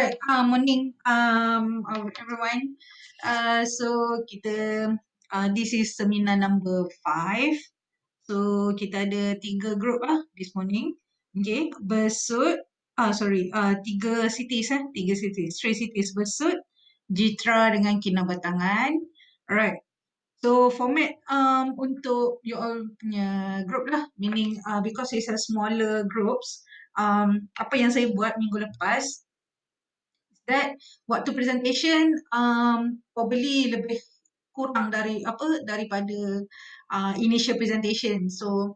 Alright, morning everyone. So kita this is seminar number 5. So kita ada 3 group this morning. Okay, Besut, 3 cities 3 cities, 3 cities Besut, Jitra dengan Kinabatangan. Alright. So format untuk you all punya group lah, meaning because it's a smaller groups, apa yang saya buat minggu lepas that waktu presentation probably lebih kurang daripada initial presentation. So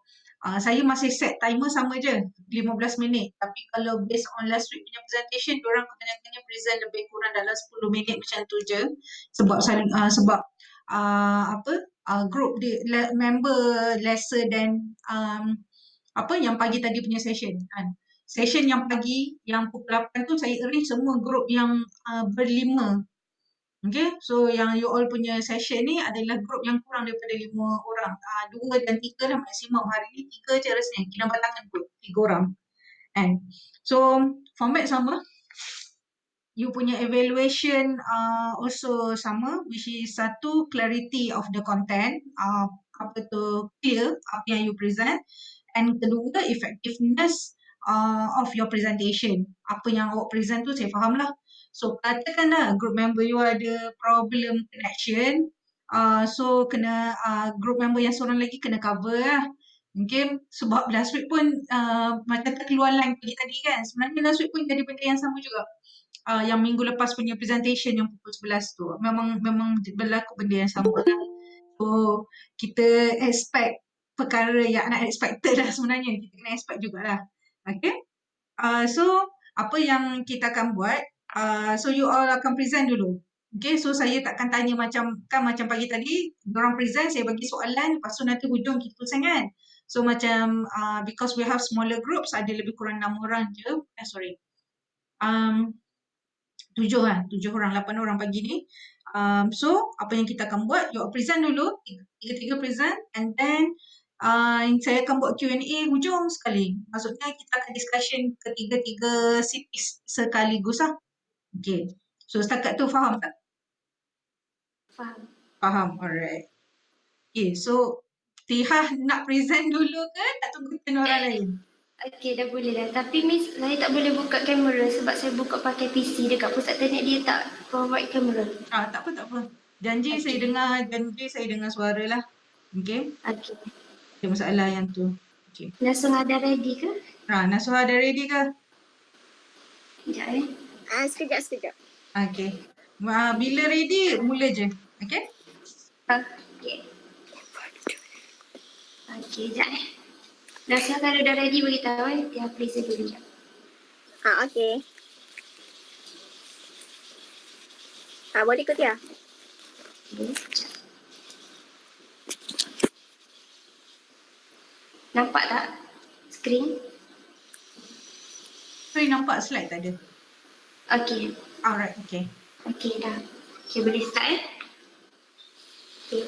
saya masih set timer sama je 15 minit, tapi kalau based on last week punya presentation, diorang kebanyakannya present lebih kurang dalam 10 minit macam tu je, sebab group member lesser than yang pagi tadi punya session kan. Session yang pagi, yang pukul 8 tu saya arrange semua group yang berlima. Okay, so yang you all punya session ni adalah group yang kurang daripada 5 orang. 2 dan 3 lah maksimum. Hari ni 3 je rasanya. Kinabatangan pun 3 orang. And so format sama. You punya evaluation also sama, which is satu, clarity of the content, clear apa yang you present, and kedua, effectiveness of your presentation. Apa yang awak present tu saya faham lah. So katakanlah group member you ada problem connection, so kena group member yang seorang lagi kena cover lah. Okay, sebab last week pun macam terkeluar line pagi tadi kan, sebenarnya last week pun jadi benda yang sama juga. Yang minggu lepas punya presentation yang pukul 11 tu memang berlaku benda yang sama lah. So kita expect perkara yang unexpected lah sebenarnya, kita kena expect jugalah. Okay, so apa yang kita akan buat, so you all akan present dulu. Okay, so saya takkan tanya macam pagi tadi diorang present, saya bagi soalan, lepas tu nanti hujung kita tuliskan. So macam because we have smaller groups, ada lebih kurang 6 orang je, 7 orang, 8 orang pagi ni. So apa yang kita akan buat, you present dulu, tiga-tiga present, and then saya akan buat Q&A hujung sekali. Maksudnya kita akan discussion ketiga-tiga cities sekaligus lah. Okay, so setakat tu faham tak? Faham, alright. Okay, so Tihah nak present dulu ke tak tunggu orang lain? Okey, dah boleh dah. Tapi Miss, saya tak boleh buka kamera sebab saya buka pakai PC dekat pusat teknik, dia tak provide kamera. Tak apa. Janji saya dengar suara lah. Okay? Okey. Ada masalah yang tu. Okay. Nasuha dah ready ke? Nasuha dah ready ke? Sekejap. Sekejap. Okay. Bila ready, mula je. Okay? Okey. Okey, sekejap Nasuha kalau dah ready beritahu dia please dulu sekejap. Okey. Boleh ke Tia? Sekejap. Nampak tak skrin? Sorry, nampak slide tak ada? Okey. Alright, okay. Okey dah. Okey, boleh start Okay.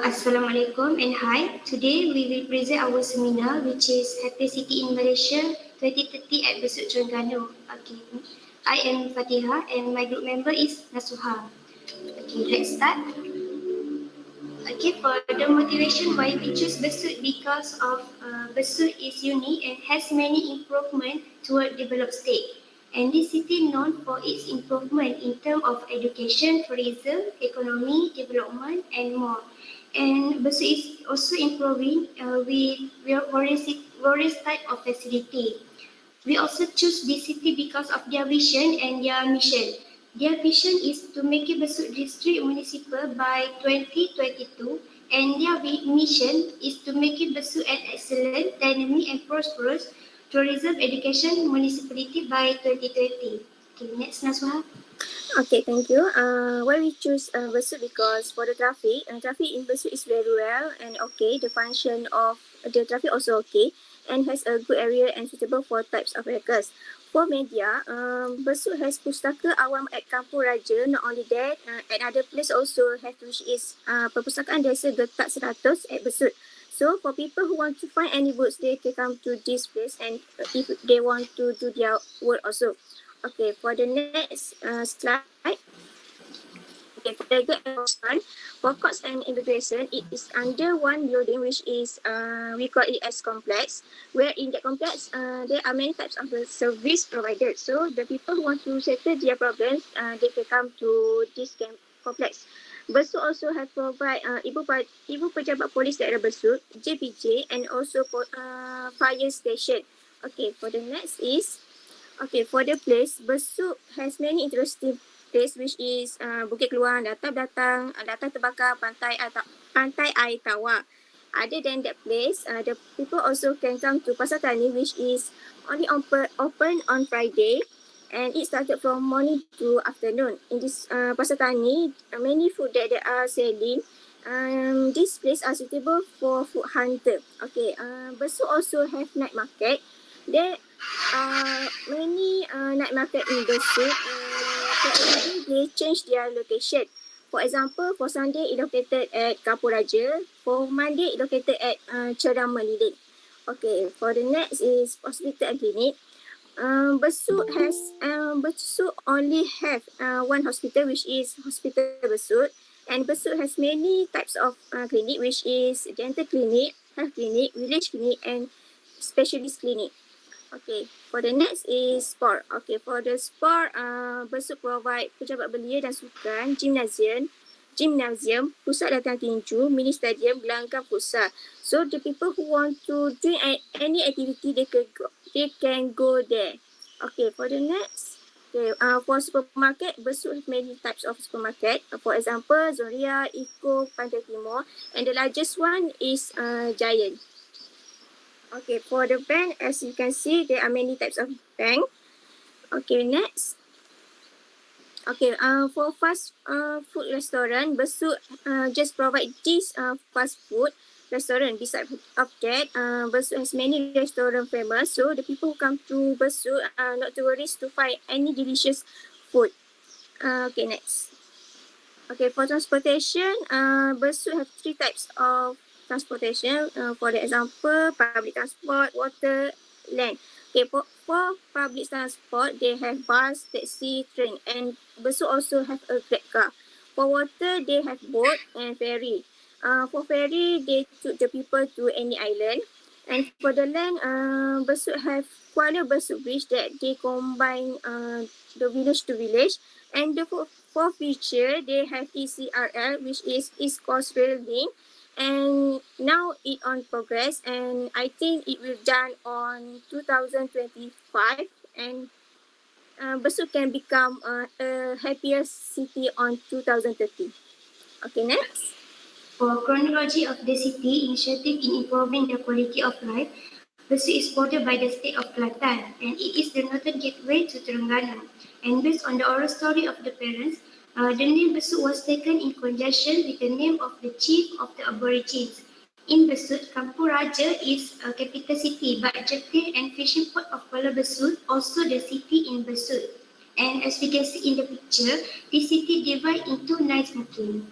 Assalamualaikum and hi. Today we will present our seminar which is Happy City in Malaysia 2030 at Besut, Terengganu. Okay. I am Fatihah and my group member is Nasuha. Okay, let's start. Okay, for the motivation why we choose Besut, because of Besut is unique and has many improvement toward developed state. And this city known for its improvement in terms of education, tourism, economy, development, and more. And Besut is also improving with various type of facility. We also choose this city because of their vision and their mission. Their vision is to make Besut district municipal by 2022, and their mission is to make Besut an excellent, dynamic, and prosperous tourism education municipality by 2020. Okay, next Nasuha. Okay, thank you. Why we choose Besut, because for the traffic in Besut is very well and okay. The function of the traffic also okay and has a good area and suitable for types of vehicles. For media, Besut has Pustaka Awam at Kampung Raja. Not only that, at other place also have, which is Perpustakaan Desa Getak 100 at Besut. So for people who want to find any books, they can come to this place, and if they want to do their work also. Okay, for the next slide. Okay, for the good enforcement, for courts and immigration, it is under one building, which is we call it as complex. Where in that complex, there are many types of the service provided. So the people who want to settle their problems, they can come to this complex. Besut also have provide Ibu Pejabat Polis Daerah Besut, JPJ, and also fire station. Okay, for the next is okay, for the place, Besut has many interesting place, which is Bukit Keluang, Datang Terbakar, Pantai Air Tawar. Other than that place, the people also can come to Pasar Tani, which is only open on Friday, and it started from morning to afternoon. In this Pasar Tani, many food that they are selling. This place are suitable for food hunter. Okay, Besut also have night market. There many night market in Besut, for every day they change their location. For example, for Sunday it located at Kapur Raja, for Monday it located at Cerang Melilin. Okay, for the next is hospital and clinic. Besut only have one hospital, which is Hospital Besut, and Besut has many types of clinic, which is dental clinic, health clinic, village clinic, and specialist clinic. Okay, for the next is sport. Okay, for the sport, Besut provide pejabat belia dan sukan, gymnasium, pusat latihan tinju, mini stadium, gelanggang futsal. So the people who want to do any activity, they can go there. Okay, for the next. Okay, for supermarket, Besut have many types of supermarket. For example, Zoria, Eco, Pantai Timur, and the largest one is Giant. Okay, for the bank, as you can see, there are many types of bank. Okay, next. Okay, for fast food restaurant, Besut just provide this fast food restaurant. Besides of that, Besut has many restaurant famous. So the people who come to Besut are not to worry to find any delicious food. Okay, next. Okay, for transportation, Besut have three types of transportation. For the example, public transport, water, land. Okay, for public transport, they have bus, taxi, train, and Besut also have a Grab car. For water, they have boat and ferry. For ferry, they took the people to any island. And for the land, Besut have Kuala Besut Bridge that they combine the village to village. And for future, they have ECRL, which is East Coast Rail Link, and now it on progress, and I think it will done on 2025, and Besut can become a happier city on 2030. Okay, next. For chronology of the city, initiative in improving the quality of life, Besut is bordered by the state of Kelantan, and it is the northern gateway to Terengganu. And based on the oral story of the parents, the name Besut was taken in conjunction with the name of the chief of the Aborigines. In Besut, Kampung Raja is a capital city, but Jitra and fishing port of Kuala Besut also the city in Besut. And as we can see in the picture, this city divided into 9 smoking.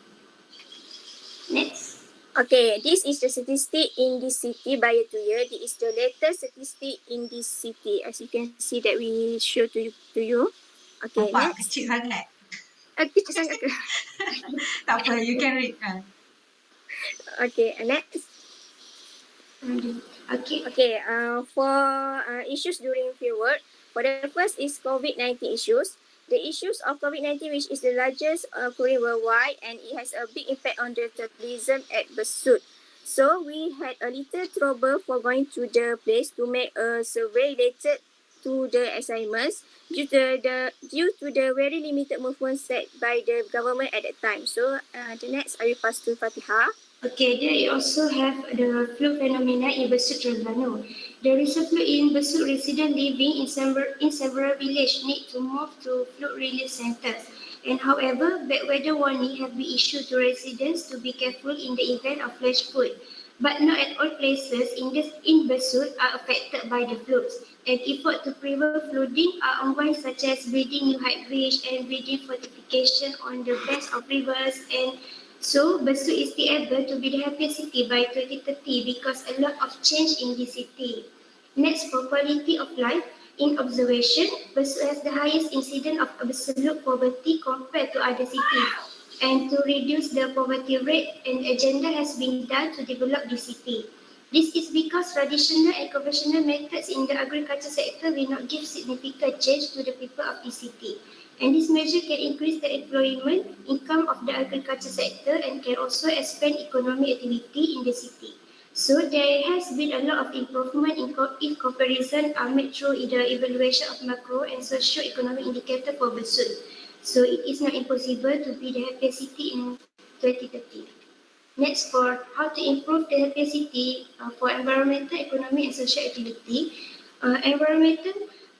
Next. Okay, this is the statistic in this city by year to year. This is the latest statistic in this city. As you can see that we show to you. Okay, Nampak next. kecil sangat. Kecil sangat ke? Tak apa, you can read. Okay, next. Okay. Okay, for issues during fieldwork, for the first is COVID-19 issues. The issues of COVID-19, which is the largest occurring worldwide, and it has a big impact on the tourism at Besut. So we had a little trouble for going to the place to make a survey related to the assignments due to the very limited movement set by the government at that time. So the next I will pass to Fatiha. Okay, there also have the flu phenomena in Besut Terengganu. There is a flu in Besut resident living in several villages need to move to flood relief centers. And however, bad weather warning have been issued to residents to be careful in the event of flash flood. But not at all places in Besut are affected by the floods. And efforts to prevent flooding are ongoing, such as building new high bridge and building fortification on the banks of rivers and So Besut is able to be the happiest city by 2030 because a lot of change in the city. Next, for quality of life, in observation, Besut has the highest incidence of absolute poverty compared to other cities. And to reduce the poverty rate, an agenda has been done to develop the city. This is because traditional and conventional methods in the agriculture sector will not give significant change to the people of the city. And this measure can increase the employment income of the agriculture sector and can also expand economic activity in the city. So there has been a lot of improvement if comparison are made through the evaluation of macro and socio-economic indicator for Besut. So it is not impossible to be the happiest city in 2030. Next, for how to improve the healthier city for environmental, economic, and social activity. Environmental,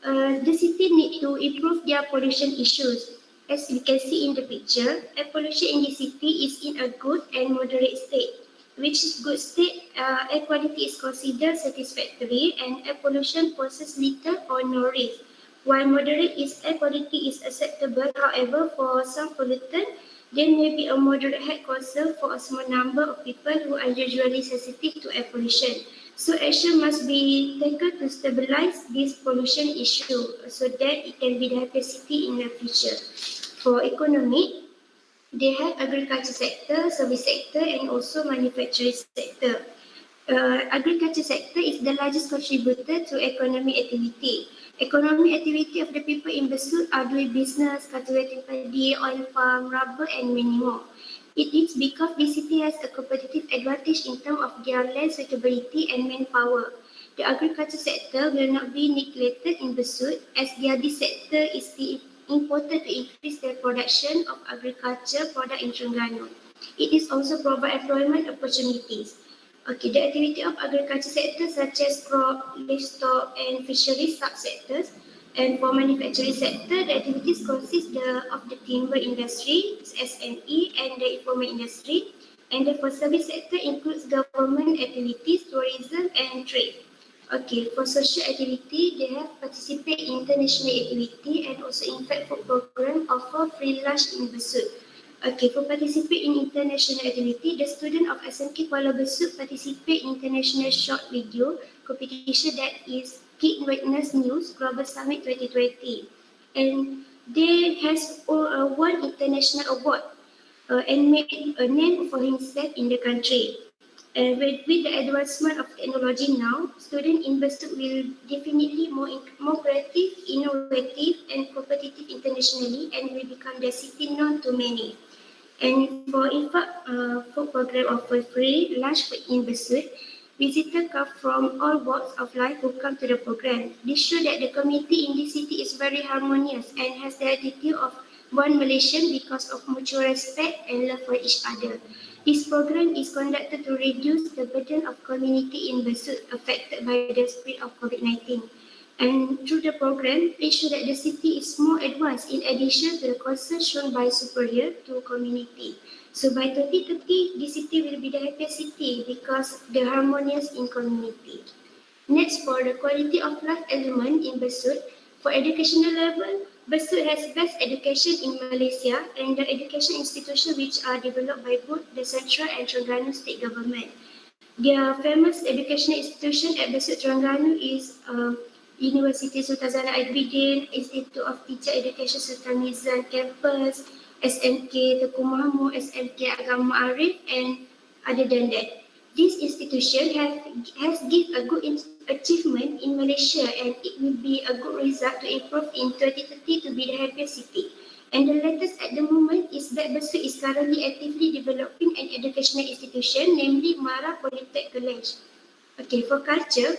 the city need to improve their pollution issues. As we can see in the picture, air pollution in the city is in a good and moderate state. Which is good state, air quality is considered satisfactory and air pollution poses little or no risk. While moderate is air quality is acceptable, however, for some pollutant, there may be a moderate health concern for a small number of people who are usually sensitive to air pollution. So action must be taken to stabilize this pollution issue so that it can be the happiest city in the future. For economy, they have agriculture sector, service sector and also manufacturing sector. Agriculture sector is the largest contributor to economic activity. Economic activity of the people in Besut are doing business, cultivating paddy, oil farm, rubber and many more. It is because the city has a competitive advantage in terms of their land suitability and manpower. The agriculture sector will not be neglected in Besut as this sector is important to increase the production of agriculture product in Terengganu. It is also provide employment opportunities. Okay, the activity of agriculture sector such as crop, livestock and fisheries subsectors. And for manufacturing sector, the activities consist of the timber industry, SME, and the informal industry. And for service sector includes government activities, tourism and trade. Okay, for social activity, they have participate in international activity and also in fact for program offer free lunch in Besut. Okay, for participate in international activity, the student of SMK Kuala Besut participate in international short video competition that is Kid Witness News Global Summit 2020. And they has won international award and made a name for himself in the country. And with the advancement of technology now, students in Besut will definitely more creative, innovative, and competitive internationally, and will become the city known to many. And for for program offer free lunch in Besut, visitors come from all walks of life who come to the program. This shows that the community in this city is very harmonious and has the attitude of one Malaysian because of mutual respect and love for each other. This program is conducted to reduce the burden of community in Besut affected by the spread of COVID-19. And through the program, it shows that the city is more advanced in addition to the concern shown by superior to community. So by 2030, the city will be the happiest city because the harmonious in community. Next, for the quality of life element in Besut, for educational level, Besut has best education in Malaysia and the education institutions which are developed by both the central and Terengganu state government. Their famous educational institution at Besut Terengganu is University Sultan Zainal Abidin, Institute of Teacher Education Sultan Mizan Campus, SMK Tengku Mahmud, SMK Agama Arif, and other than that. This institution has given a good achievement in Malaysia and it will be a good result to improve in 2030 to be the happiest city. And the latest at the moment is that Besut is currently actively developing an educational institution, namely Mara Polytech College. Okay, for culture,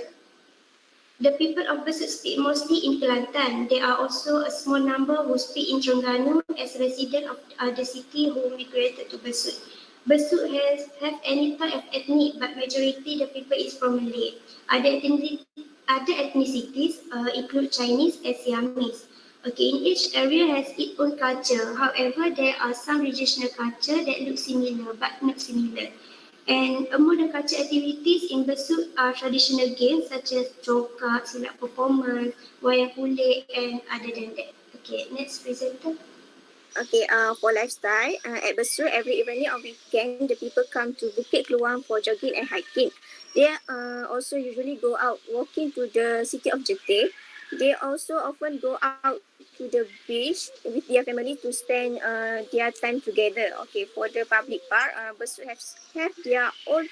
the people of Besut speak mostly in Kelantan. There are also a small number who speak in Terengganu as residents of the city who migrated to Besut. Besut have any type of ethnic, but majority the people is from Malay. Other ethnicities include Chinese and Siamese. Okay, in each area has its own culture. However, there are some regional culture that look similar but not similar. And among the culture activities in Besut are traditional games such as congkak, silat performance, wayang kulit, and other than that. Okay, next presenter. Okay, for lifestyle, at Besut, every evening or weekend, the people come to Bukit Keluang for jogging and hiking. They also usually go out walking to the city of Jitra. They also often go out to the beach with their family to spend their time together. Okay, for the public part, Besut have their own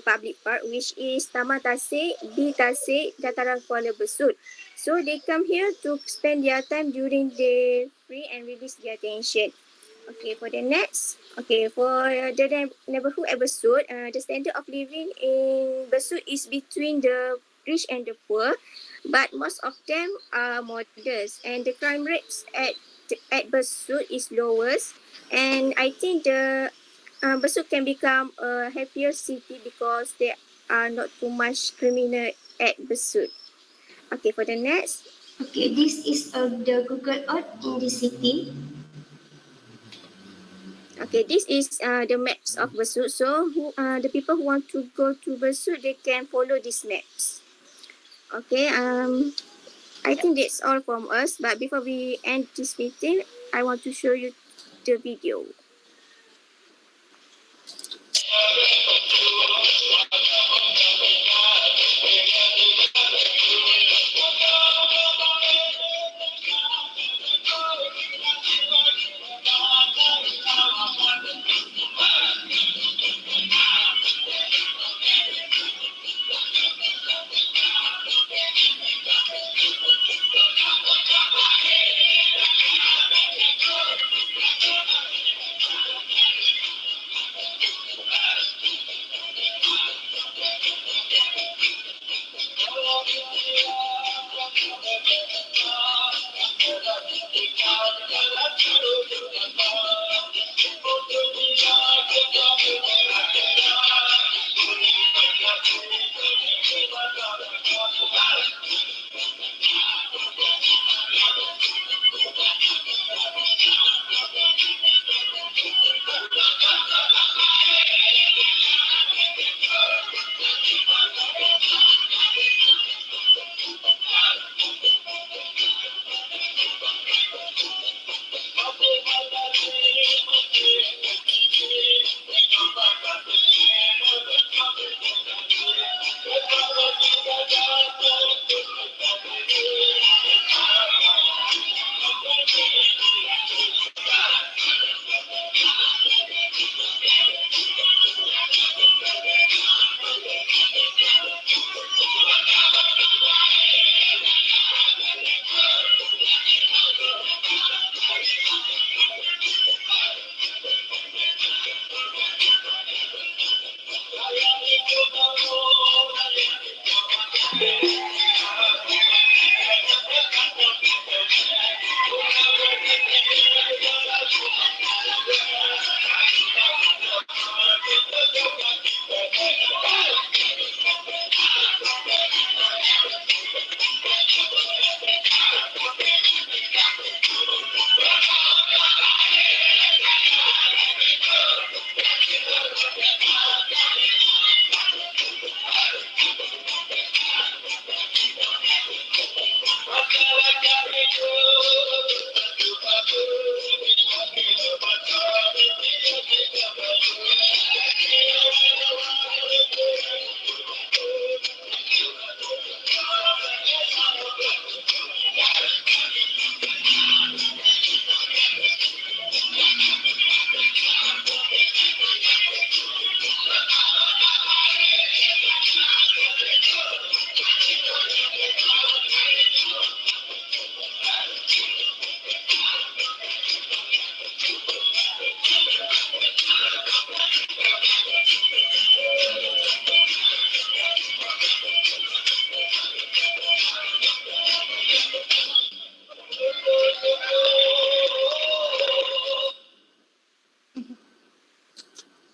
public park, which is Taman Tasik, di Tasik, Dataran Kuala Besut. So they come here to spend their time during the free and release their tension. Okay, for the next, okay, for the neighborhood at Besut, the standard of living in Besut is between the rich and the poor, but most of them are modest, and the crime rates at Besut is lowest, and I think the Besut can become a happier city because there are not too much criminal at Besut. Okay, for the next, Okay, this is the Google Earth in the city. okay, this is the maps of Besut. So, the people who want to go to Besut, they can follow these maps. Okay, I think that's all from us. But before we end this meeting, I want to show you the video.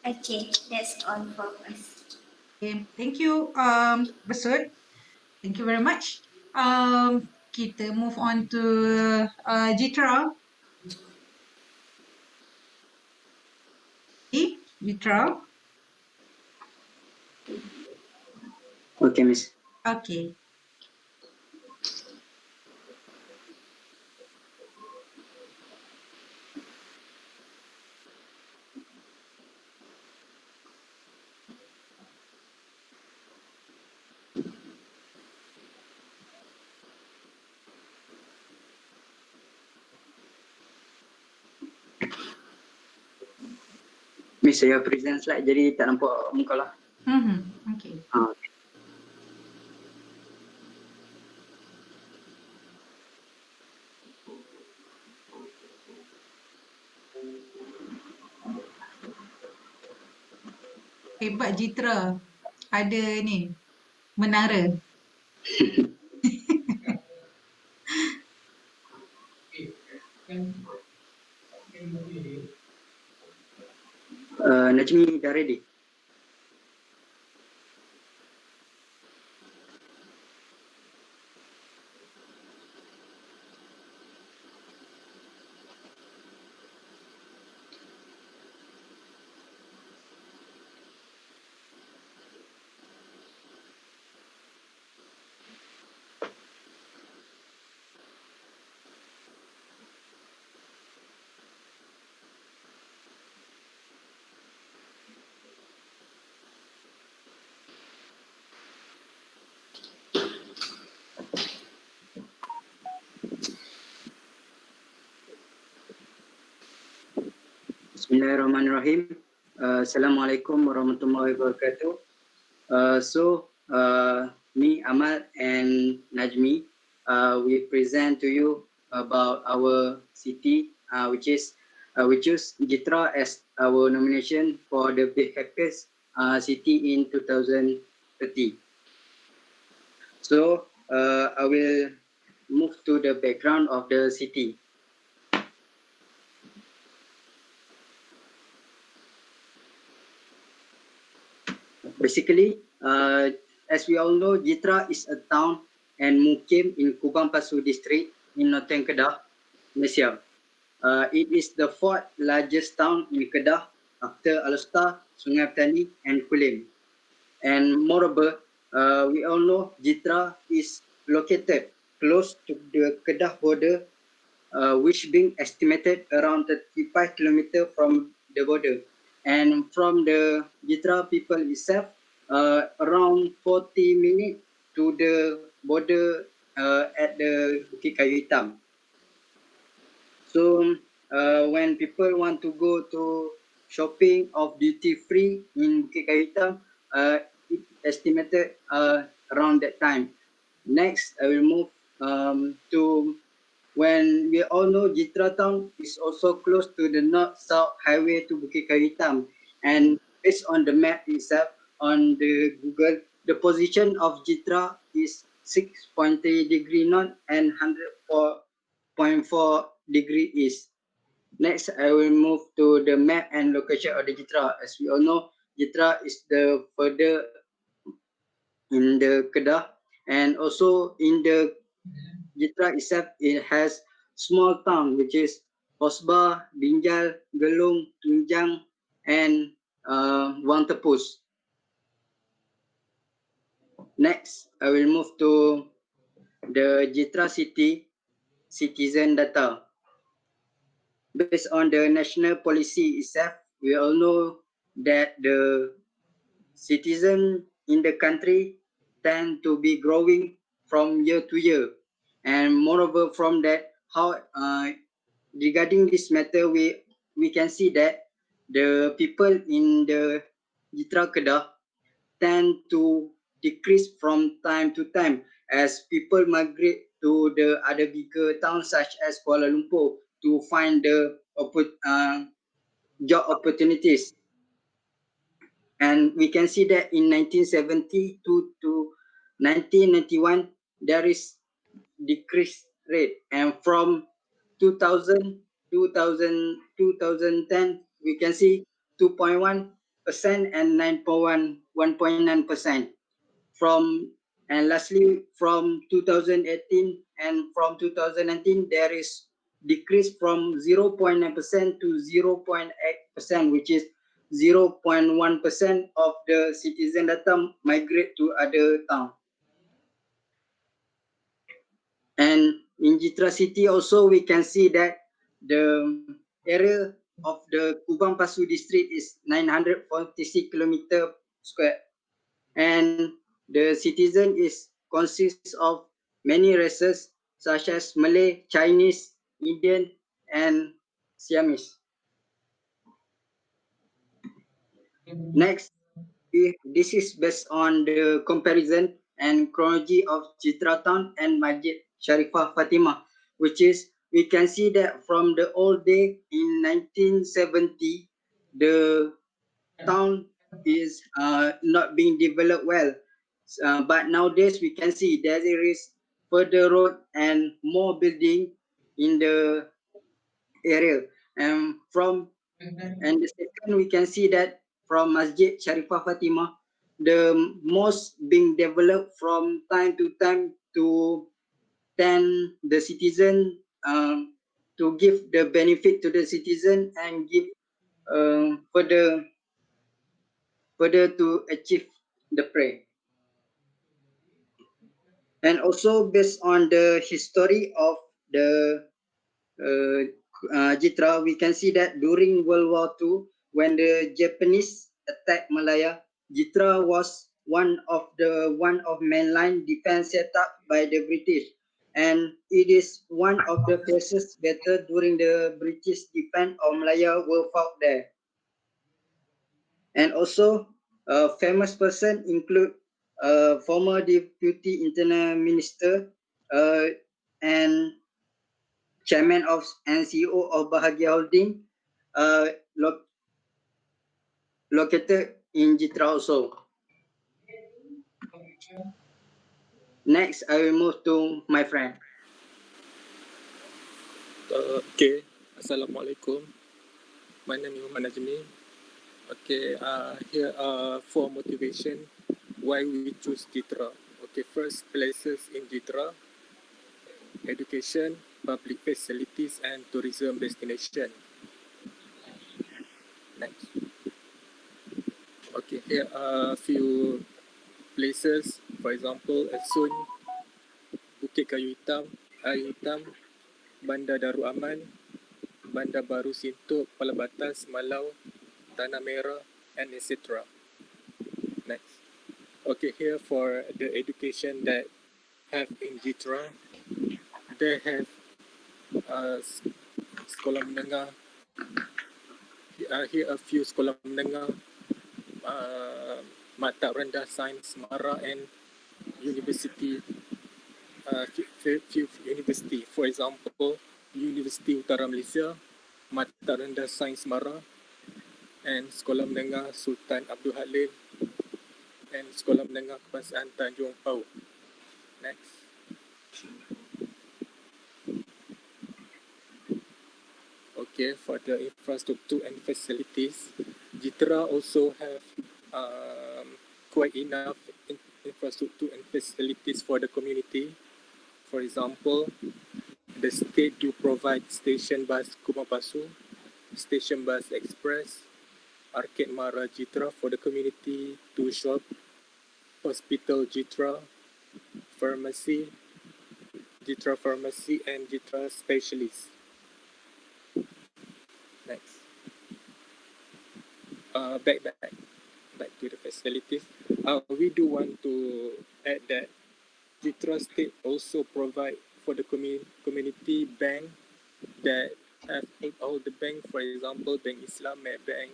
Okay, that's all from us. Okay, thank you, Besut. Thank you very much. Kita move on to Jitra. Jitra. Okay, Miss. Okay. Miss, saya present slide jadi tak nampak muka lah. Okay. Hebat Jitra. Ada ni, menara. Najmi dah ready? Bismillahirrahmanirrahim. Assalamualaikum warahmatullahi wabarakatuh. Me, Ahmad and Najmi, we present to you about our city, we choose Jitra as our nomination for the Big Happiest City in 2030. So I will move to the background of the city. Basically, as we all know, Jitra is a town and mukim in Kubang Pasu district in Northern Kedah, Malaysia. It is the fourth largest town in Kedah after Alor, Sungai Petani and Kulim. And moreover, we all know Jitra is located close to the Kedah border, which being estimated around 35 kilometers from the border. And from the Jitra people itself, around 40 minutes to the border at the Bukit Kayu Hitam. So when people want to go to shopping of duty free in Bukit Kayu Hitam, it estimated around that time. Next, I will move to when we all know Jitra town is also close to the north-south highway to Bukit Kayu Hitam, and based on the map itself on the Google, the position of Jitra is 6.3 degree north and 104.4 degree east. Next, I will move to the map and location of the Jitra. As we all know, Jitra is the further in the Kedah, and also in the Jitra itself, it has small town which is Osba, Binjal, Gelung, Tunjang, and Wang Tepus. Next, I will move to the Jitra city citizen data. Based on the national policy itself, we all know that the citizen in the country tend to be growing from year to year. And moreover, from that, how regarding this matter, we can see that the people in the Jitra Kedah tend to decrease from time to time as people migrate to the other bigger towns such as Kuala Lumpur to find the job opportunities. And we can see that in 1972 to 1991, there is decreased rate. And from 2000, 2010, we can see 2.1% and 1.9%. And lastly, from 2018 and from 2019, there is decrease from 0.9% to 0.8%, which is 0.1% of the citizen data migrate to other town. And in Jitra city also, we can see that the area of the Kubang Pasu district is 946 kilometer square. And the citizen consists of many races such as Malay, Chinese, Indian, and Siamese. Next, this is based on the comparison and chronology of Jitra town and Masjid Sharifah Fatimah, which is we can see that from the old day in 1970, the town is not being developed well. But nowadays we can see there is further road and more building in the area. And the second we can see that from Masjid Sharifah Fatimah, the mosque being developed from time to time to tend the citizen, to give the benefit to the citizen and give further to achieve the prayer. And also based on the history of the uh, Jitra, we can see that during World War II, when the Japanese attacked Malaya, Jitra was one of mainline defense set up by the British, and it is one of the fiercest battle during the British defense of Malaya were fought there. And also, famous person include former Deputy Internal Minister and Chairman of and CEO of Bahagia Holding, uh, lo- located in Jitra also. Next, I will move to my friend. Okay, Assalamualaikum. My name is Muhammad Najmi. Okay, here are four motivation why we choose Jitra. Okay, first, places in Jitra, education, public facilities, and tourism destination. Next. Okay, here are a few places. For example, Sun, Bukit Kayu Hitam, Bandar Darul Aman, Bandar Baru Sintuk, Kepala Batas, Malau, Tanah Merah, and etc. Next. Okay, here for the education that have in Jitra, they have sekolah menengah. Here a few sekolah menengah, Maktab Rendah Sains Mara and University, few university. For example, Universiti Utara Malaysia, Maktab Rendah Sains Mara, and Sekolah Menengah Sultan Abdul Halim, and Sekolah Menengah Kebangsaan Tanjung Pau. Next. Okay, for the infrastructure and facilities, Jitra also have quite enough infrastructure and facilities for the community. For example, the state do provide station bus Kumapasu, station bus express, Arcade Mara Jitra for the community to shop, hospital Jitra, pharmacy, Jitra pharmacy, and Jitra specialist. Next. Back to the facilities. We do want to add that Jitra State also provide for the community bank that have all the bank, for example, Bank Islam, Bank,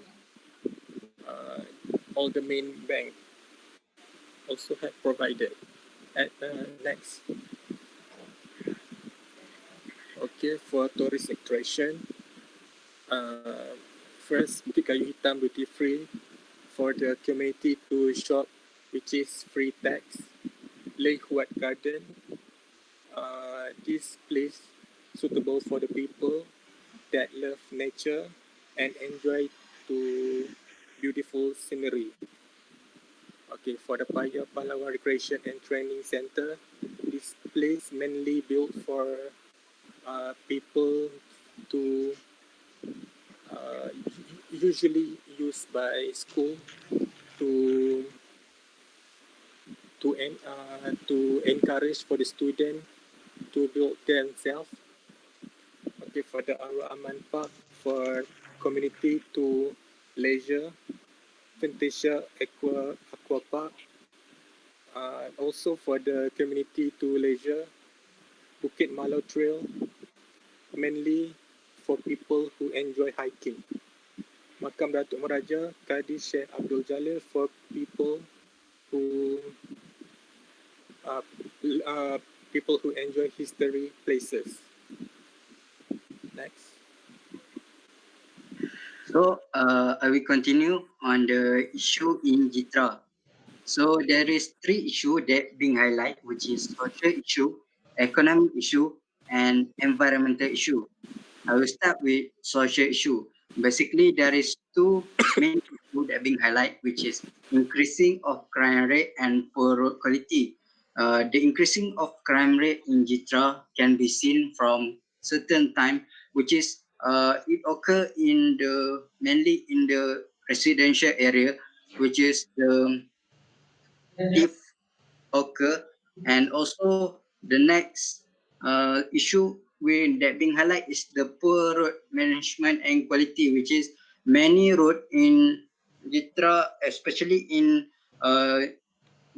all the main bank also have provided. At next. Okay, for tourist attraction, first Bukit Kayu Hitam duty free for the community to shop, which is free tax. Lake Huat Garden, this place suitable for the people that love nature and enjoy to beautiful scenery. Okay, for the Paya Palawan Recreation and Training Center, this place mainly built for people to usually used by school to to encourage for the student to build themselves. Okay, for the Arwah Aman Park for community to leisure, Fantasia Aqua Park, also for the community to leisure, Bukit Malau Trail, mainly for people who enjoy hiking. Makam Datuk Meraja Kadi Sheikh Abdul Jalil for people who uh, people who enjoy history places. Next. So I will continue on the issue in Jitra. So there is three issues that being highlighted, which is social issue, economic issue, and environmental issue. I will start with social issue. Basically, there is two main issues that being highlighted, which is increasing of crime rate and poor road quality. The increasing of crime rate in Jitra can be seen from certain time, which is it occur in the mainly in the residential area, which is the thief occur, and also the next issue that being highlighted is the poor road management and quality, which is many road in Jitra, especially uh,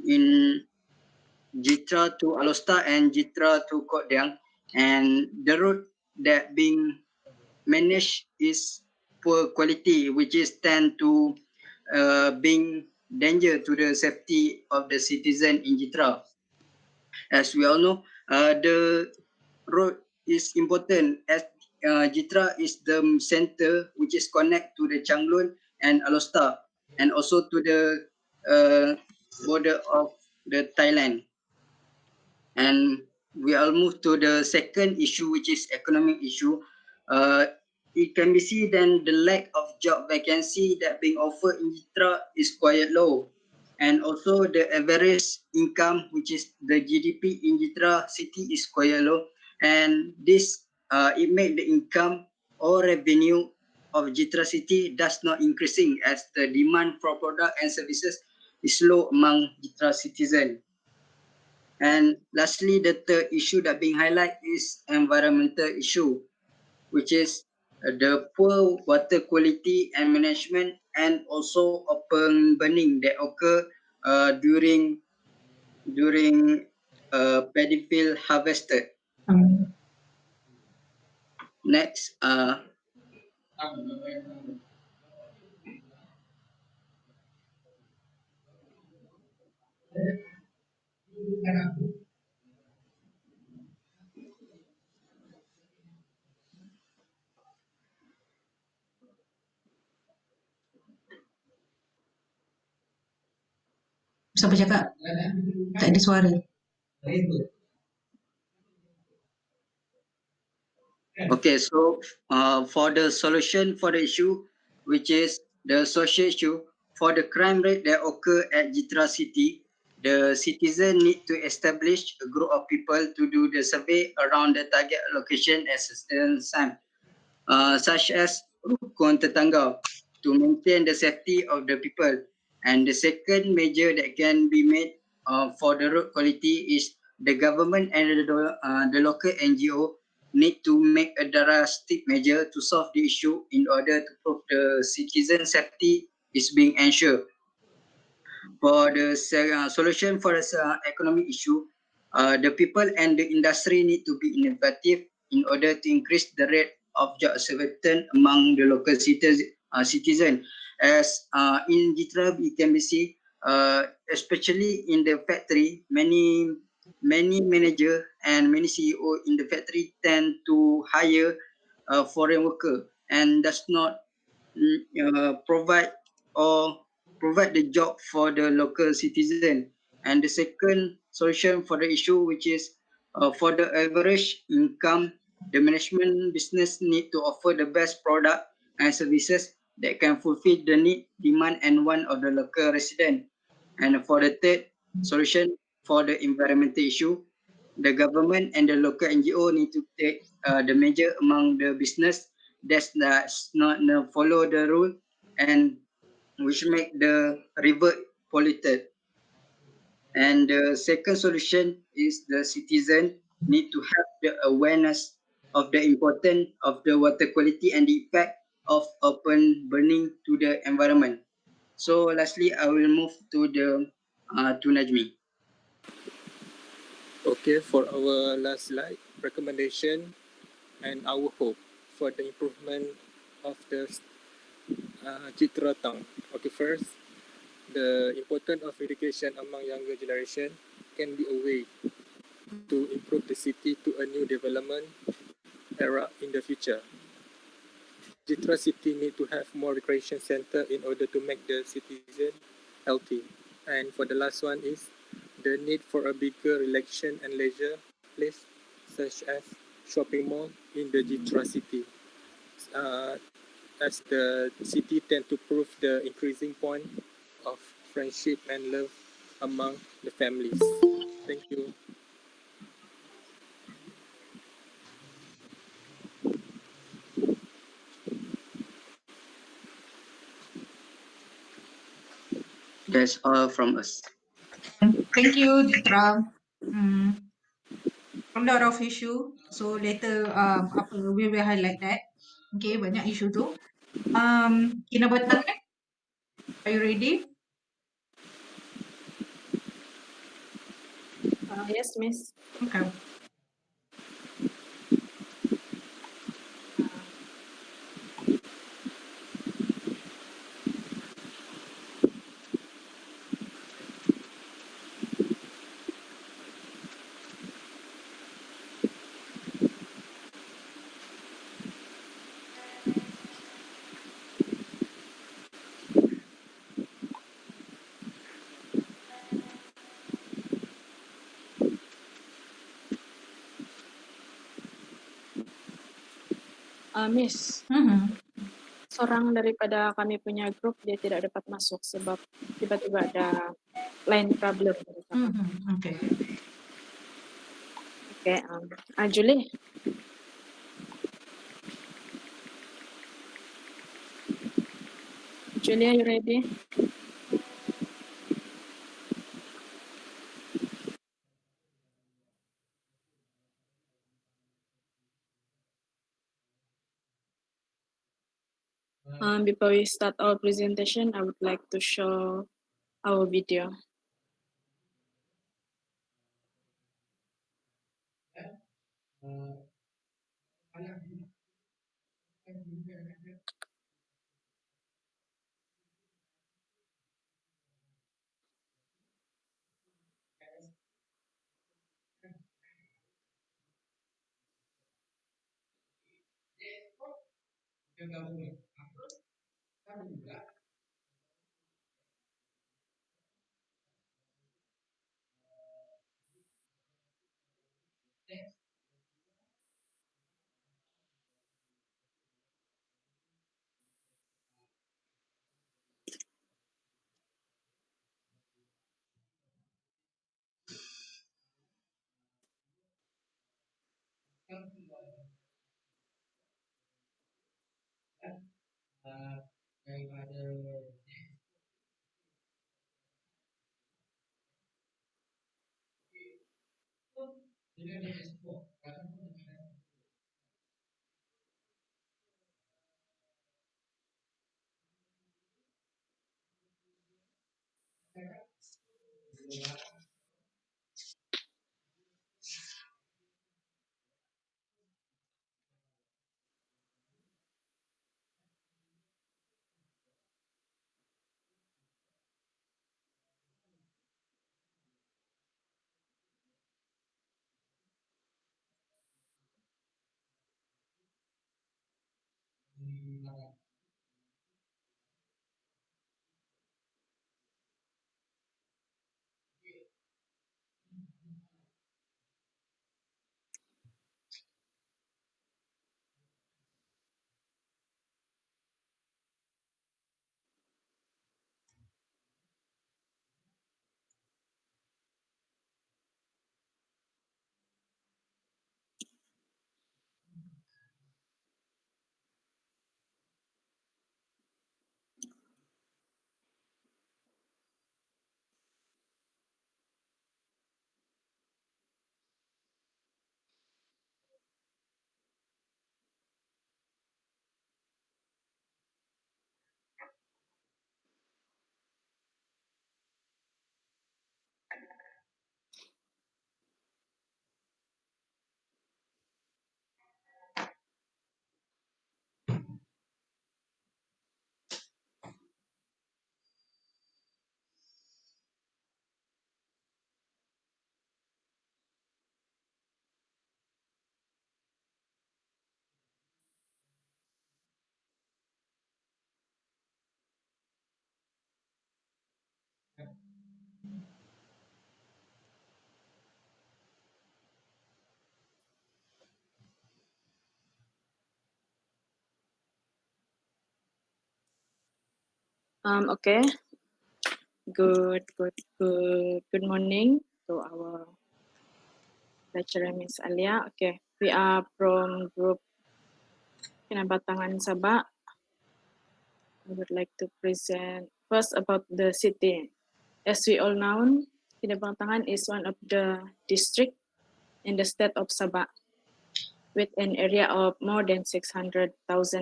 in Jitra to Alosta and Jitra to Kodang, and the road that being managed is poor quality, which is tend to being danger to the safety of the citizen in Jitra. As we all know, the road is important as Jitra is the center which is connect to the Changlun and Alosta, and also to the border of the Thailand. And we all move to the second issue, which is economic issue. Uh, it can be seen then the lack of job vacancy that being offered in Jitra is quite low. And also the average income, which is the GDP in Jitra city is quite low. And this, it make the income or revenue of Jitra city does not increasing as the demand for product and services is low among Jitra citizen. And lastly, the third issue that being highlighted is environmental issue, which is the poor water quality and management, and also open burning that occur during paddy field harvested. Next, Siapa cakap? Tak ada suara. okay, so for the solution for the issue, which is the social issue, for the crime rate that occur at Jitra city, the citizen need to establish a group of people to do the survey around the target location at certain time, such as rukun tetangga, to maintain the safety of the people. And the second measure that can be made for the road quality is the government and the local NGO need to make a drastic measure to solve the issue in order to prove the citizen safety is being ensured. For the solution for the economic issue, the people and the industry need to be innovative in order to increase the rate of job acceptance among the local citizen. As in Jitra, we can be see, especially in the factory, many manager and many CEO in the factory tend to hire foreign worker and does not provide or provide the job for the local citizen. And the second solution for the issue, which is for the average income, the management business need to offer the best product and services that can fulfill the need, demand, and want of the local resident. And for the third solution for the environmental issue, the government and the local NGO need to take the measure among the business does not follow the rule and which make the river polluted. And the second solution is the citizen need to have the awareness of the importance of the water quality and the effect of open burning to the environment. So lastly, I will move to the to Najmi. Okay, for our last slide, recommendation and our hope for the improvement of the Jitra Tang. Okay, first, the importance of education among younger generation can be a way to improve the city to a new development era in the future. Jitra city need to have more recreation center in order to make the citizen healthy. And for the last one is the need for a bigger relaxation and leisure place, such as shopping mall in the Jitra city. Uh, as the city tend to prove the increasing point of friendship and love among the families. Thank you. That's all from us. Thank you, Jitra. A lot of issue. So later, we will highlight that. Okay, banyak isu tu. Kinabatangan, are you ready? Yes, Miss. Okay. Miss, seorang daripada kami punya grup dia tidak dapat masuk sebab tiba-tiba ada line problem. Okay. Okay, Julie. Julie, are you ready? Before we start our presentation, I would like to show our video. Okay. Good morning to our lecturer, Miss Alia. Okay, we are from group Kinabatangan Sabah. I would like to present first about the city. As we all know, Kinabatangan is one of the district in the state of Sabah with an area of more than 600,000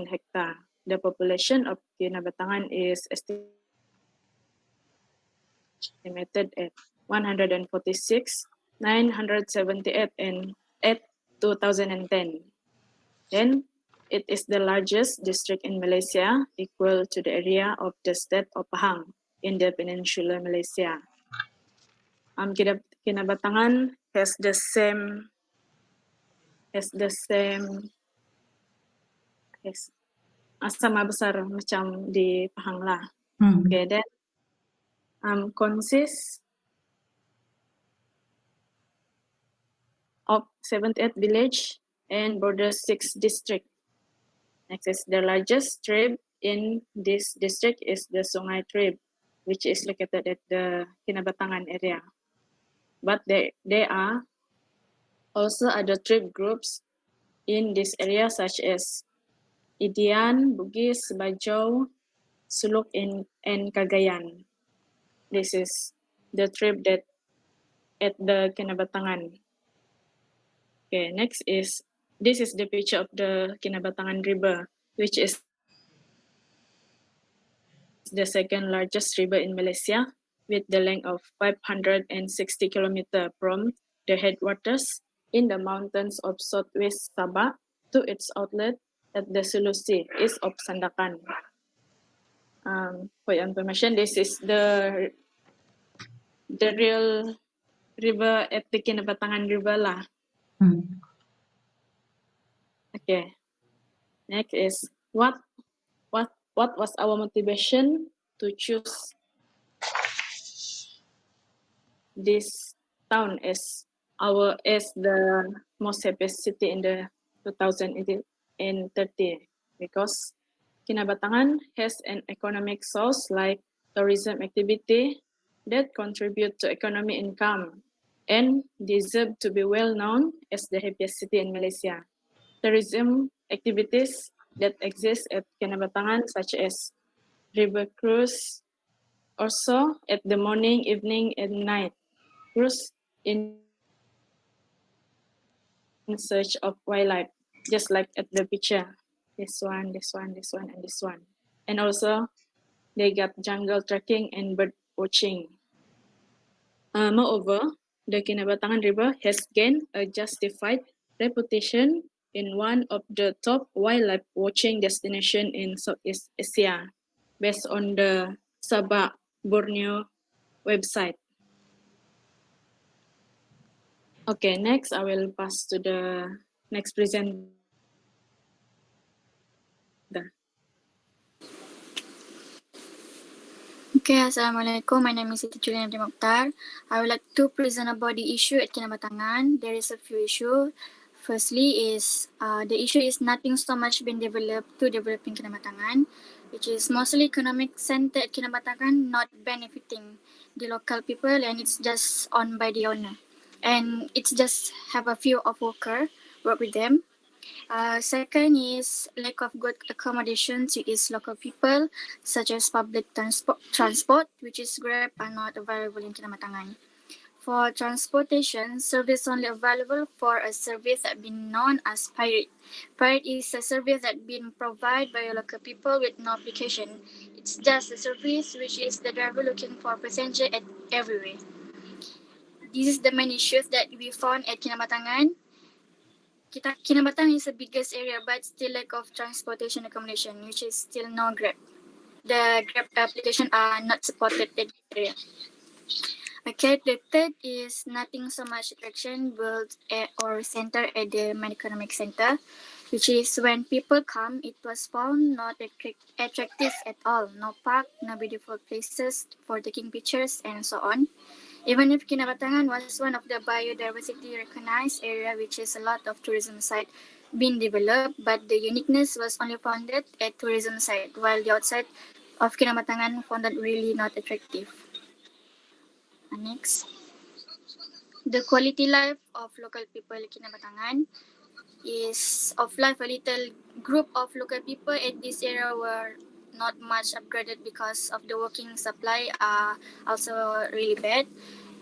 hectares. The population of Kinabatangan is estimated at 146, 978 and at 2010. Then it is the largest district in Malaysia, equal to the area of the state of Pahang in the peninsular Malaysia. Kinabatangan has the same sama besar macam di Pahang lah. Okay, then consists of 78 village and borders 6 district. Next is the largest tribe in this district is the Sungai tribe, which is located at the Kinabatangan area. But there are also other tribe groups in this area such as Idian, Bugis, Bajau, Suluk, and Cagayan. This is the tribe that at the Kinabatangan. Okay, next is, this is the picture of the Kinabatangan River, which is the second largest river in Malaysia with the length of 560 kilometers from the headwaters in the mountains of southwest Sabah to its outlet at the Sulusi, east of Sandakan. For your information, this is the real river at the Kinabatangan River lah. Okay. Next is what was our motivation to choose this town as the most happiest city in the 2030? Because Kinabatangan has an economic source like tourism activity that contribute to economic income and deserve to be well known as the happiest city in Malaysia. Tourism activities that exist at Kinabatangan such as river cruise, also at the morning, evening, and night cruise in search of wildlife, just like at the picture. This one, and this one. And also, they got jungle trekking and bird watching. Moreover, the Kinabatangan River has gained a justified reputation in one of the top wildlife watching destination in Southeast Asia, based on the Sabah Borneo website. Okay, next I will pass to the next presenter. Okay, Assalamualaikum. My name is Siti Julian Abdi Mokhtar. I would like to present about the issue at Kinabatangan. There is a few issues. Firstly is the issue is nothing so much been developed to developing Kinabatangan, which is mostly economic center at Kinabatangan, not benefiting the local people, and it's just owned by the owner. And it's just have a few of worker work with them. Second is lack of good accommodation to its local people, such as public transport, which is Grab, are not available in Kinabatangan. For transportation, service only available for a service that been known as Pirate. Pirate is a service that been provided by local people with no application. It's just a service which is the driver looking for passenger at everywhere. This is the main issues that we found at Kinabatangan. Kinabatangan is the biggest area, but still lack of transportation accommodation, which is still no Grab. The Grab application are not supported in the area. Okay, the third is nothing so much attraction built or center at the main economic center, which is when people come, it was found not attractive at all. No park, no beautiful places for taking pictures, and so on. Even if Kinabatangan was one of the biodiversity recognized area, which is a lot of tourism site being developed, but the uniqueness was only founded at tourism site, while the outside of Kinabatangan found that really not attractive. Next, the quality life of local people in Kinabatangan is of life. A little group of local people at this area were not much upgraded because of the working supply are also really bad.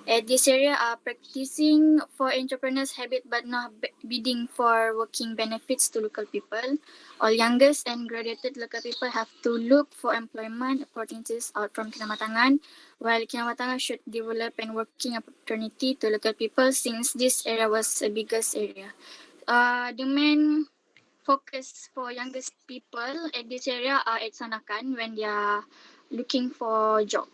At this area are practicing for entrepreneurs habit but not bidding for working benefits to local people. All youngest and graduated local people have to look for employment opportunities out from Kinabatangan, while Kinabatangan should develop and working opportunity to local people since this area was the biggest area. The main focus for youngest people at this area are at Sanakan when they are looking for job.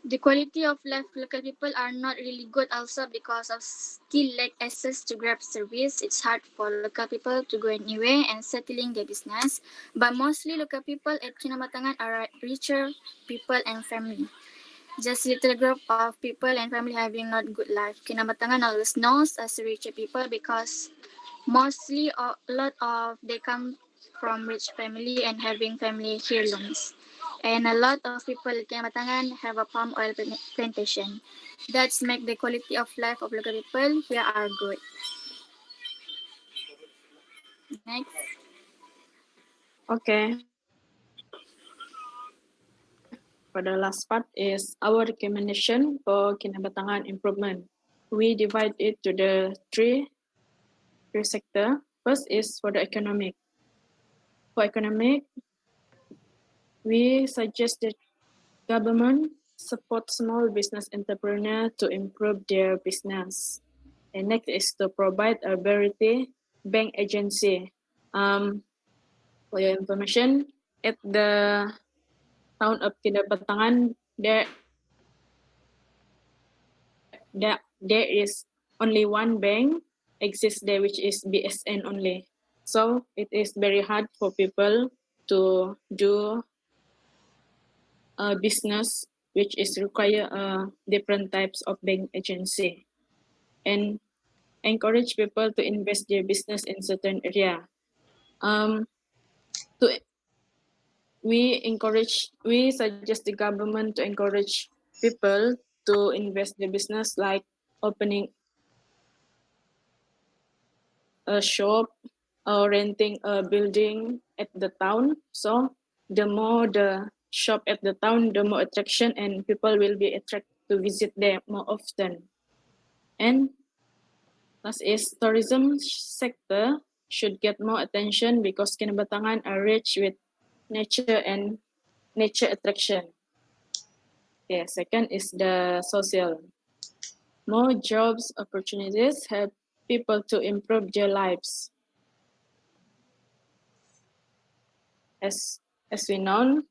The quality of life local people are not really good also because of still lack access to Grab service. It's hard for local people to go anywhere and settling their business. But mostly local people at Kinabatangan are richer people and family. Just little group of people and family having not good life. Kinabatangan always knows as richer people because mostly a lot of they come from rich family and having family heirlooms. And a lot of people in Kinabatangan have a palm oil plantation. That's make the quality of life of local people here are good. Next. Okay. For the last part is our recommendation for Kinabatangan improvement. We divide it to the three sector. First is for the economic. For economic, we suggest that government support small business entrepreneur to improve their business. And next is to provide a variety bank agency. For your information, at the town of Kinabatangan, there is only one bank exists there, which is BSN only. So it is very hard for people to do a business which is require different types of bank agency, and encourage people to invest their business in certain area. To we suggest the government to encourage people to invest their business, like opening a shop or renting a building at the town. So the more the shop at the town, the more attraction and people will be attracted to visit there more often. And last is tourism sector should get more attention because Kinabatangan are rich with nature and nature attraction. Okay, second is the social. More jobs opportunities help people to improve their lives. As we know,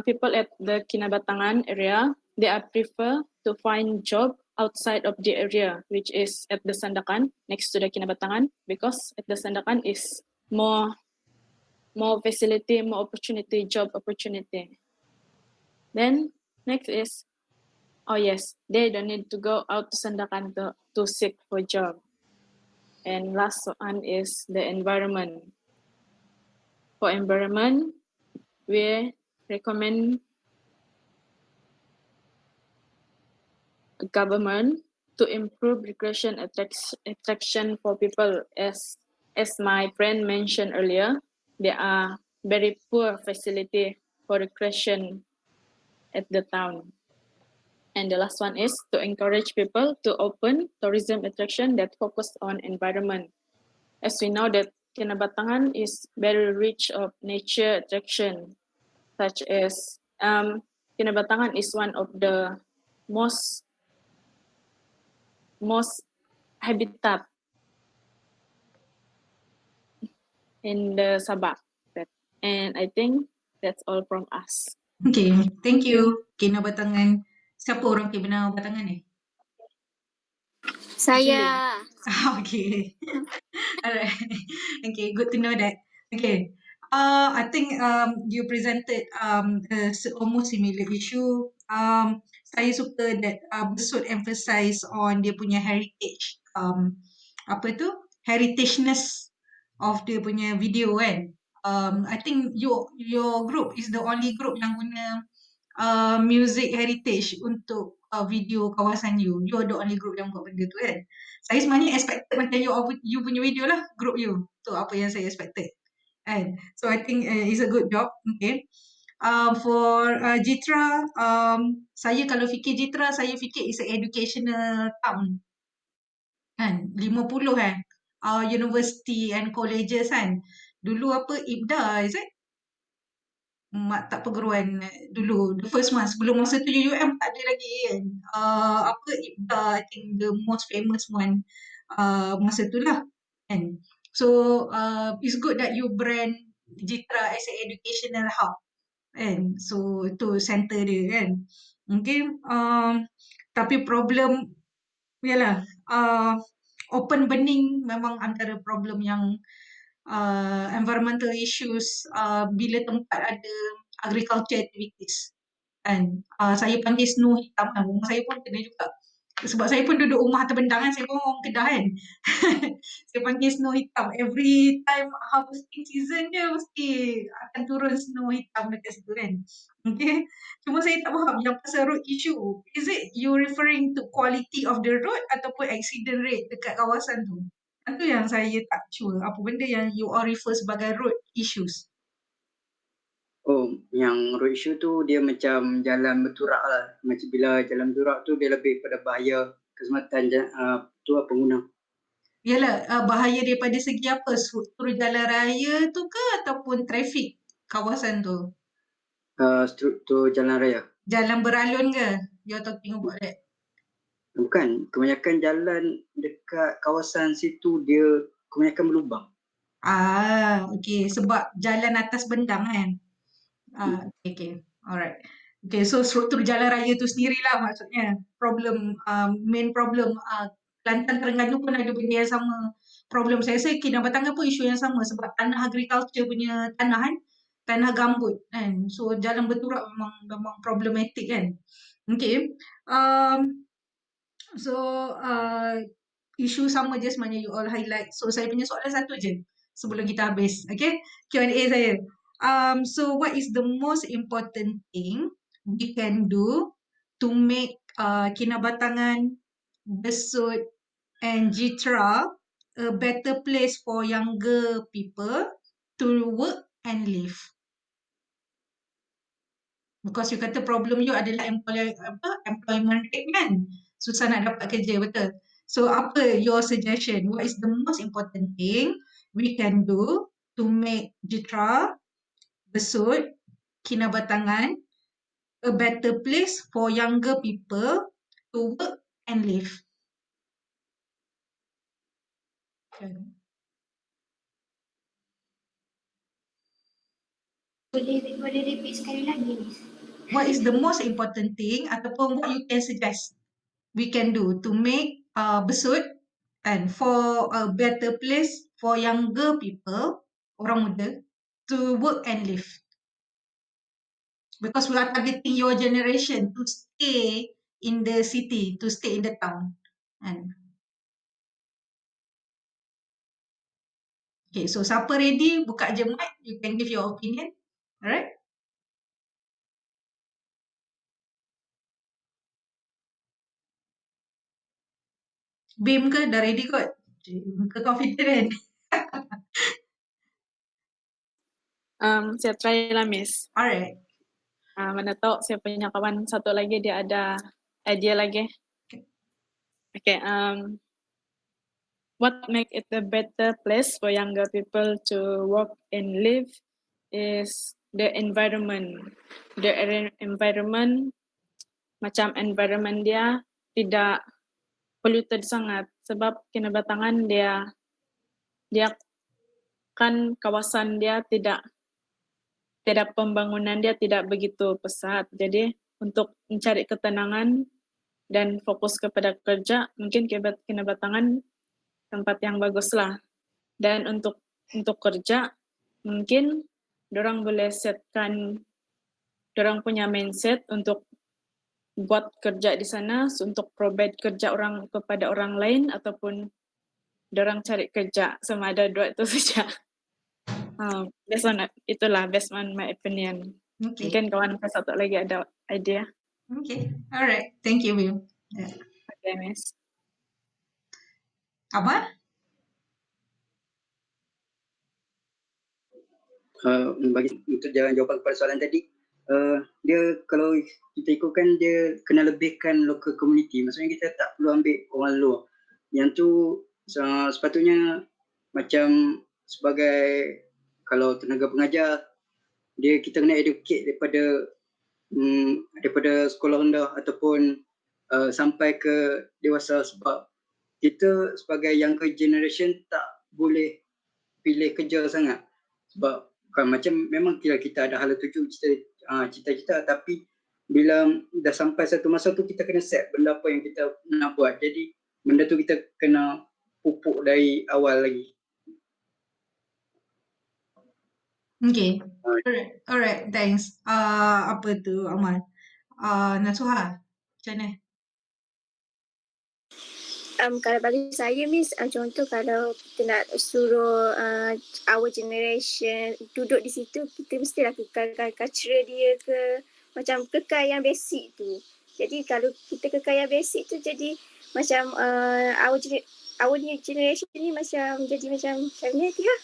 people at the Kinabatangan area, they are prefer to find job outside of the area, which is at the Sandakan, next to the Kinabatangan, because at the Sandakan is more facility, more opportunity, job opportunity. Then next is, oh yes, they don't need to go out to Sandakan to seek for job. And last one is the environment. For environment, we recommend government to improve recreation attraction for people. As my friend mentioned earlier, there are very poor facility for recreation at the town. And the last one is to encourage people to open tourism attraction that focus on environment. As we know that Kinabatangan is very rich of nature attraction, such as Kinabatangan is one of the most habitat in the Sabah. And I think that's all from us. Okay, thank you. Kinabatangan. Siapa orang Kinabatangan ni? Saya. Okay. Alright. Okay, good to know that. Okay. I think you presented almost similar issue. Saya suka that Besut emphasize on dia punya heritage. Apa tu? Heritageness of dia punya video kan. I think your group is the only group yang guna music heritage untuk video kawasan you. You're the only group yang buat benda tu kan. Saya sebenarnya expected macam you punya video lah, group you. Tu apa yang saya expected. Kan? So I think it's a good job. Okay. For Jitra, saya kalau fikir Jitra, saya fikir it's a educational town. Kan? 50 kan? University and colleges kan? Dulu apa, IPDA, is it? Tak perguruan dulu, the first one, sebelum masa tu UUM tak ada lagi kan. Apa, IPDA, I think the most famous one masa tu lah kan. So it's good that you brand Jitra as an educational hub kan. So itu center dia kan. Mungkin tapi problem yalah, open burning memang antara problem yang environmental issues bila tempat ada agriculture activities kan. Saya panggil snow hitam kan, rumah saya pun kena juga sebab saya pun duduk rumah terbendang kan, saya pun orang Kedah kan. Saya panggil snow hitam, every time harvesting season je mesti akan turun snow hitam dekat situ kan. Okay, cuma saya tak faham yang pasal road issue, is it you referring to quality of the road ataupun accident rate dekat kawasan tu? Itu yang saya tak sure, apa benda yang you all refer sebagai road issues. Oh, yang road issue tu dia macam jalan berturak lah. Macam bila jalan berturak tu dia lebih pada bahaya keselamatan tu pengguna. Yalah, bahaya daripada segi apa? Struktur jalan raya tu ke ataupun trafik kawasan tu? Struktur jalan raya. Jalan beralun ke? You're talking about that? Bukan, kebanyakan jalan dekat kawasan situ dia kebanyakan berlubang. Okay. Sebab jalan atas bendang kan? Okay. Alright. Okay, so struktur jalan raya tu sendirilah maksudnya. Problem, main problem. Kelantan Terengganu pun ada benda yang sama. Problem saya rasa Kinabatangan pun isu yang sama sebab tanah agriculture punya tanah kan. Tanah gambut kan. So jalan berturak memang problematik kan. Okay. So isu sama je sebenarnya you all highlight. So saya punya soalan satu je sebelum kita habis. Okay. Q&A saya. So what is the most important thing we can do to make Kinabatangan, Besut and Jitra a better place for younger people to work and live? Because you kata problem you adalah employment rate kan? Susah nak dapat kerja, betul? So apa your suggestion? What is the most important thing we can do to make Jitra, Besut, Kinabatangan a better place for younger people to work and live? Boleh repeat sekali lagi, Miss? What is the most important thing ataupun what you can suggest we can do to make Besut and for a better place for younger people, orang muda, to work and live? Because we are targeting your generation to stay in the city, to stay in the town. And okay, so siapa ready, buka je mic, you can give your opinion. Alright? Bim ke? Dah ready kot? Muka confident kan? Saya try lah, Miss. Alright. Mana tahu saya punya kawan satu lagi dia ada idea lagi. Okay. What make it a better place for younger people to work and live is the environment. The environment, macam environment dia tidak polluted sangat sebab Kinabatangan dia kan kawasan dia tidak pembangunan dia tidak begitu pesat. Jadi untuk mencari ketenangan dan fokus kepada kerja, mungkin Kinabatangan tempat yang bagus lah. Dan untuk kerja, mungkin dorang boleh setkan dorang punya mindset untuk buat kerja di sana, untuk provide kerja orang kepada orang lain ataupun dorang cari kerja, sama ada dua itu saja. based on my opinion. Okay. Mungkin kawan satu lagi ada idea. Okay. Alright. Thank you, Will. Yeah. Okay, Miss. Abang? Bagi untuk jawapan kepada soalan tadi, dia kalau kita ikutkan dia kena lebihkan local community, maksudnya kita tak perlu ambil orang luar. Yang tu sepatutnya macam sebagai kalau tenaga pengajar, kita kena educate daripada sekolah rendah ataupun sampai ke dewasa, sebab kita sebagai younger generation tak boleh pilih kerja sangat, sebab kan macam memang kita ada hala tuju cita-cita, tapi bila dah sampai satu masa tu kita kena set benda apa yang kita nak buat. Jadi benda tu kita kena pupuk dari awal lagi. Okay. Alright. Thanks. Apa tu, Amal? Nasuha, macam mana? Kalau bagi saya, Miss, contoh kalau kita nak suruh our generation duduk di situ, kita mestilah kekalkan culture dia ke, macam kekal yang basic tu. Jadi kalau kita kekal yang basic tu, jadi macam our new generation ni macam jadi macam ni lah.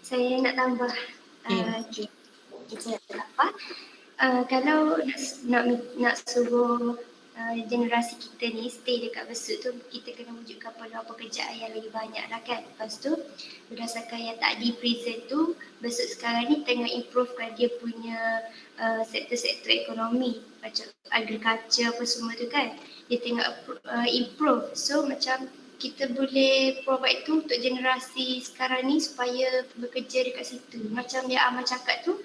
Saya nak tambah. Kita apa? Kalau nak suruh generasi kita ni stay dekat Besut tu, kita kena wujudkan peluang pekerjaan yang lagi banyak lah kan. Lepas tu berdasarkan yang tadi present tu, Besut sekarang ni tengah improvekan dia punya sektor-sektor ekonomi macam agriculture apa semua tu kan. Dia tengah improve. So macam kita boleh provide tu untuk generasi sekarang ni supaya bekerja dekat situ. Macam yang Amal cakap tu,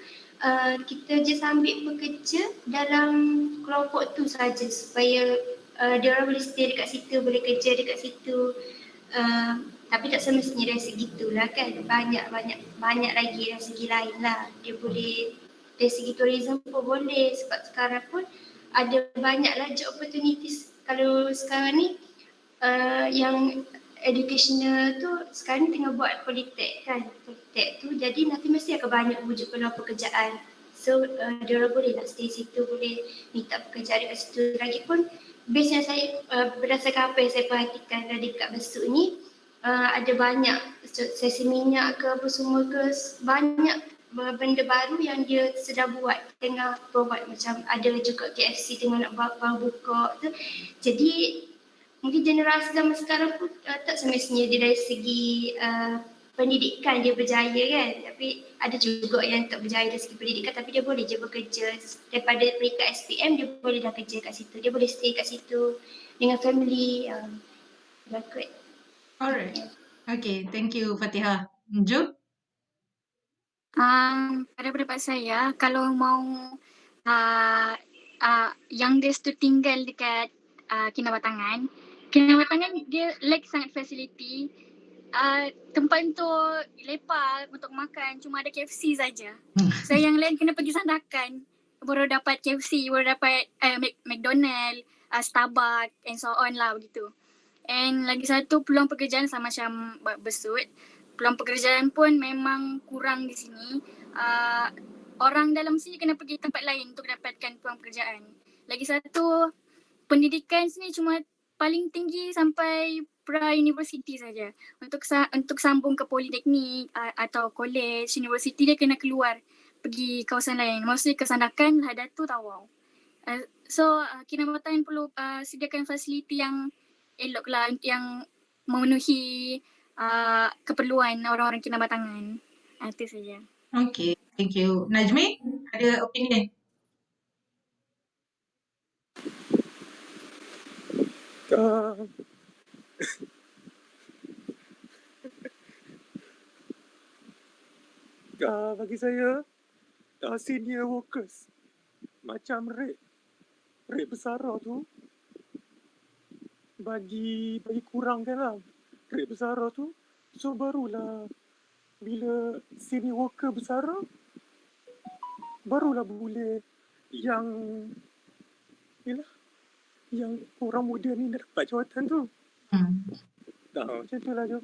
kita just ambil pekerja dalam kelompok tu saja supaya dia orang boleh stay dekat situ, boleh kerja dekat situ. Tapi tak semestinya dari segi itulah kan, banyak lagi dari segi lain lah. Dia boleh dari segi tourism pun boleh, sebab sekarang pun ada banyaklah job opportunities. Kalau sekarang ni yang educational tu sekarang ni tengah buat politek kan, politek tu jadi nanti mesti akan banyak wujud peluang pekerjaan. So dia orang boleh nak stay situ, boleh minta pekerjaan dekat situ. Lagipun base yang saya berdasarkan apa yang saya perhatikan dekat Besut ni, ada banyak sesi minyak ke apa semua ke, banyak benda baru yang dia sedang buat, tengah provide. Macam ada juga KFC tengah nak buka tu. Jadi mungkin generasi zaman sekarang pun tak semestinya dia dari segi pendidikan dia berjaya kan, tapi ada juga yang tak berjaya dari segi pendidikan tapi dia boleh je bekerja daripada peringkat SPM, dia boleh dah kerja kat situ, dia boleh stay kat situ dengan family. Good. Alright. Okay, thank you Fatihah. Jo? Pada pendapat saya, kalau mau youngest tu tinggal dekat Kinabatangan dia lack sangat facility. Tempat untuk lepak, untuk makan cuma ada KFC saja. So yang lain kena pergi sandakan baru dapat KFC, baru dapat McDonald, Starbucks and so on lah begitu. And lagi satu, peluang pekerjaan sama macam Besut. Peluang pekerjaan pun memang kurang di sini. Orang dalam sini kena pergi tempat lain untuk dapatkan peluang pekerjaan. Lagi satu, pendidikan sini cuma paling tinggi sampai pra-university saja. Untuk sambung ke politeknik atau college, university, dia kena keluar pergi kawasan lain. Maksudnya ke Sandakan, Hadatu, Tawau. So Kinabatangan perlu sediakan fasiliti yang elok lah, yang memenuhi keperluan orang-orang Kinabatangan. Itu saja. Okay, thank you. Najmi, ada opinion? Bagi saya, senior workers macam rate besara tu bagi kurangkan lah rate besara tu. So barulah bila senior worker besara, barulah boleh yang orang muda ni dapat jawatan tu. Macam tu lah Jo.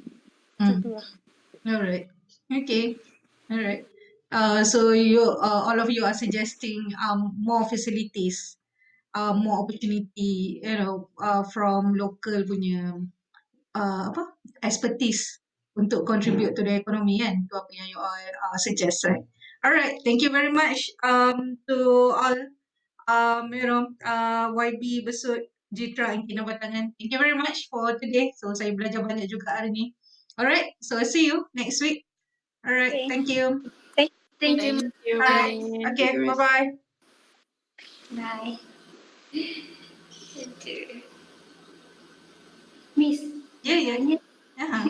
Alright. Okay. Alright. So all of you are suggesting more facilities, more opportunity, from local punya expertise untuk contribute to the economy kan. Itu apa yang you all suggest, right? Alright. Thank you very much to all YB, Besut, Jitra and Kinabatangan. Thank you very much for today. So saya belajar banyak juga hari ni. Alright, so see you next week. Alright, Okay. thank you. Thank Thank you. you. Alright, okay, Thank you, Miss. bye-bye. Bye. Aduh. Miss, Ya, nak ya. tanya, Aha.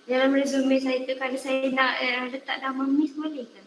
dalam resume saya tu kalau saya nak letak nama Miss boleh ke?